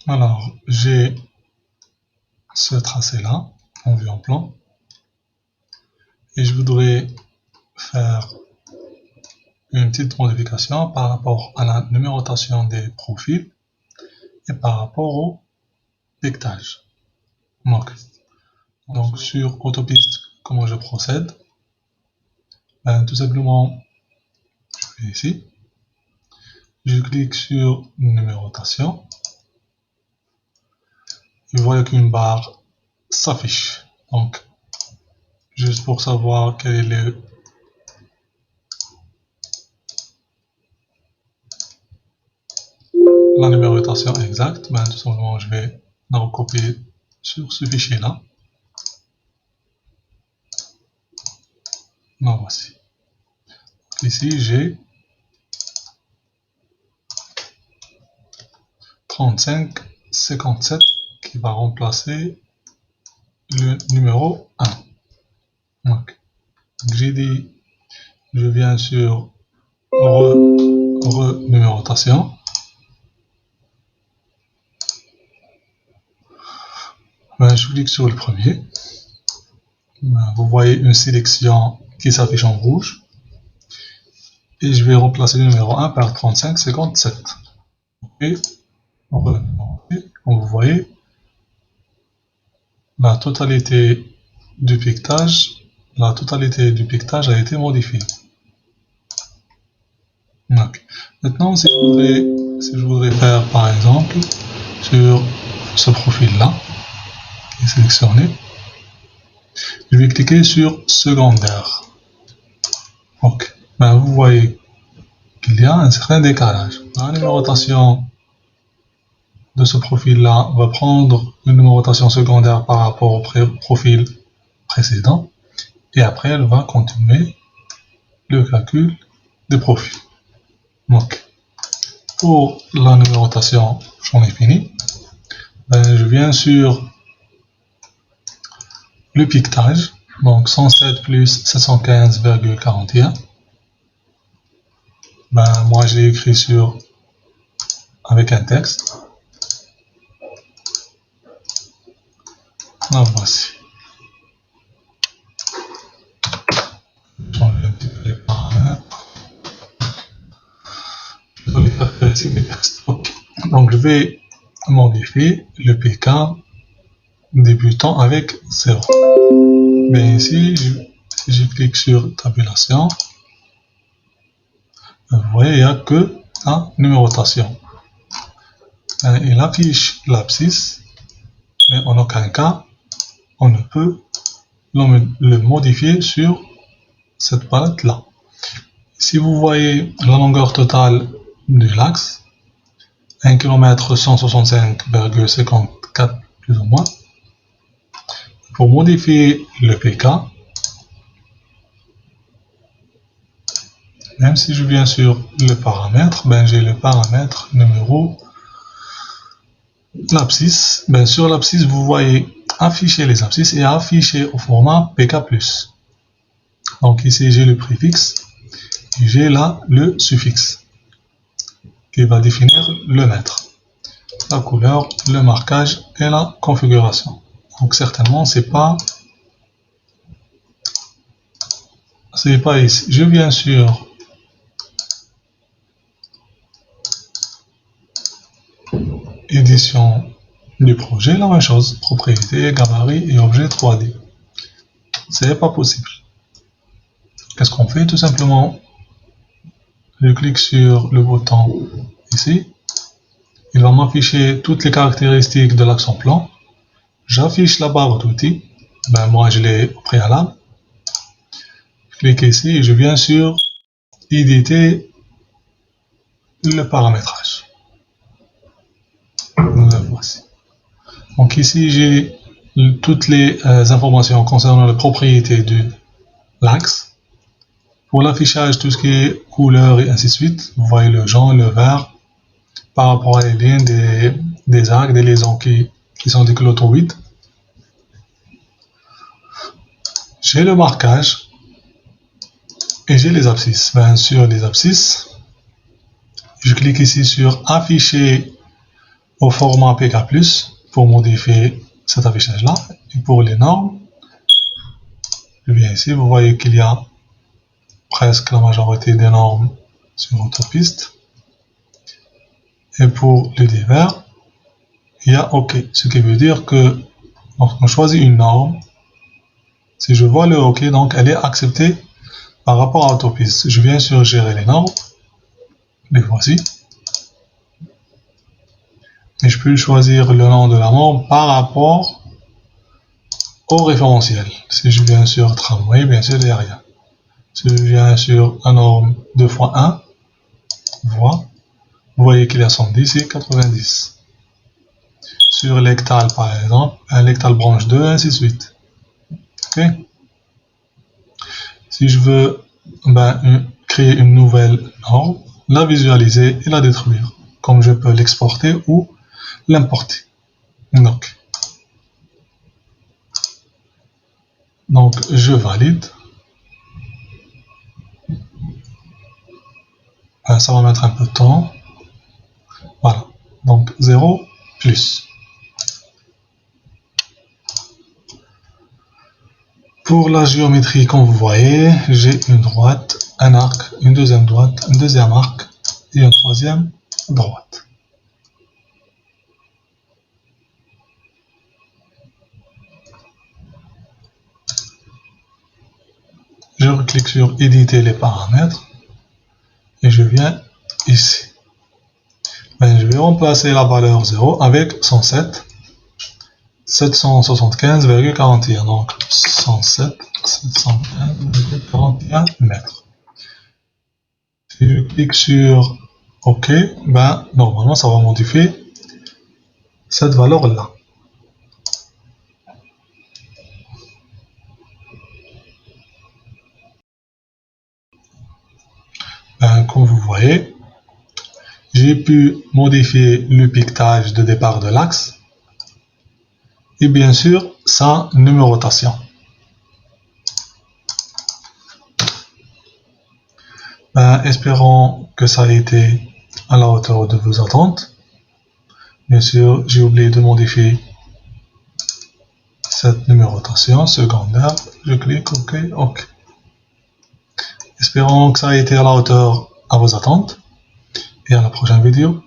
Alors, j'ai ce tracé-là, en vue en plan, et je voudrais faire une petite modification par rapport à la numérotation des profils et par rapport au piquetage. Donc sur Autopiste, comment je procède? Tout simplement, je vais ici, je clique sur numérotation, et voilà qu'une barre s'affiche. Donc, juste pour savoir quel est la numérotation exacte, tout simplement je vais la recopier sur ce fichier là. La voici. Ici j'ai 3557 qui va remplacer le numéro 1. Donc, j'ai dit, je viens sur renumérotation. Je clique sur le premier. Vous voyez une sélection qui s'affiche en rouge. Et je vais remplacer le numéro 1 par 3557. Et comme vous voyez, la totalité du piquetage a été modifiée. Donc, maintenant, si je voudrais faire par exemple sur ce profil-là, qui est sélectionné, je vais cliquer sur secondaire. Donc, vous voyez qu'il y a un certain décalage. La numérotation de ce profil-là va prendre une numérotation secondaire par rapport au profil précédent, et après elle va continuer le calcul des profils. Donc, pour la numérotation, j'en ai fini. Je viens sur le piquetage, donc 107 plus 715,41. Moi j'ai écrit avec un texte. La voici. Changer un petit peu les paramètres. Donc je vais modifier le PK débutant avec 0. Mais ici, si je clique sur tabulation, vous voyez, il n'y a que la numérotation. Il affiche l'abscisse, mais en aucun cas, on ne peut le modifier sur cette palette-là. Si vous voyez la longueur totale de l'axe, 1 km 165,54 plus ou moins. Pour modifier le PK, même si je viens sur le paramètre, j'ai le paramètre numéro l'abscisse. Sur l'abscisse, vous voyez afficher les abscisses et afficher au format PK+. Donc ici, j'ai le préfixe et j'ai là le suffixe qui va définir le mètre, la couleur, le marquage et la configuration. Donc certainement, c'est pas ici. Je viens sur édition du projet, la même chose. Propriété, gabarit et objet 3D. C'est pas possible. Qu'est-ce qu'on fait? Tout simplement, je clique sur le bouton ici. Il va m'afficher toutes les caractéristiques de l'axe en plan. J'affiche la barre d'outils. Ben, moi, je l'ai au préalable. Je clique ici et je viens sur éditer le paramétrage. Le voici. Donc ici, j'ai toutes les informations concernant la propriété de l'axe. Pour l'affichage, tout ce qui est couleur et ainsi de suite, vous voyez le jaune, le vert, par rapport à les lignes des arcs, des liaisons qui sont des clotoïdes. J'ai le marquage et j'ai les abscisses. Bien sûr, les abscisses. Je clique ici sur afficher au format PK+, pour modifier cet affichage-là. Et pour les normes, je viens ici, vous voyez qu'il y a presque la majorité des normes sur autopiste. Et pour les divers, il y a OK. Ce qui veut dire que lorsqu'on choisit une norme, si je vois le OK, donc elle est acceptée par rapport à autopiste. Je viens sur gérer les normes, les voici. Et je peux choisir le nom de la norme par rapport au référentiel. Si je viens sur tramway, bien sûr, il n'y a rien. Si je viens sur la norme 2x1, voie, vous voyez qu'il y a 110 et 90. Sur l'hectale, par exemple, un l'hectale branche 2, ainsi de suite. OK? Si je veux créer une nouvelle norme, la visualiser et la détruire, comme je peux l'exporter ou l'importer. Donc, je valide. Ça va mettre un peu de temps. Voilà. Donc, 0 plus. Pour la géométrie, comme vous voyez, j'ai une droite, un arc, une deuxième droite, un deuxième arc et une troisième droite. Je reclique sur éditer les paramètres et je viens ici. Je vais remplacer la valeur 0 avec 107. 775,41, donc 715,41 mètres. Si je clique sur OK, normalement ça va modifier cette valeur-là. Comme vous voyez, j'ai pu modifier le piquetage de départ de l'axe et bien sûr sa numérotation. Espérons que ça a été à la hauteur de vos attentes. Bien sûr, j'ai oublié de modifier cette numérotation secondaire. Je clique OK, OK. Espérons que ça a été à la hauteur à vos attentes. Et à la prochaine vidéo.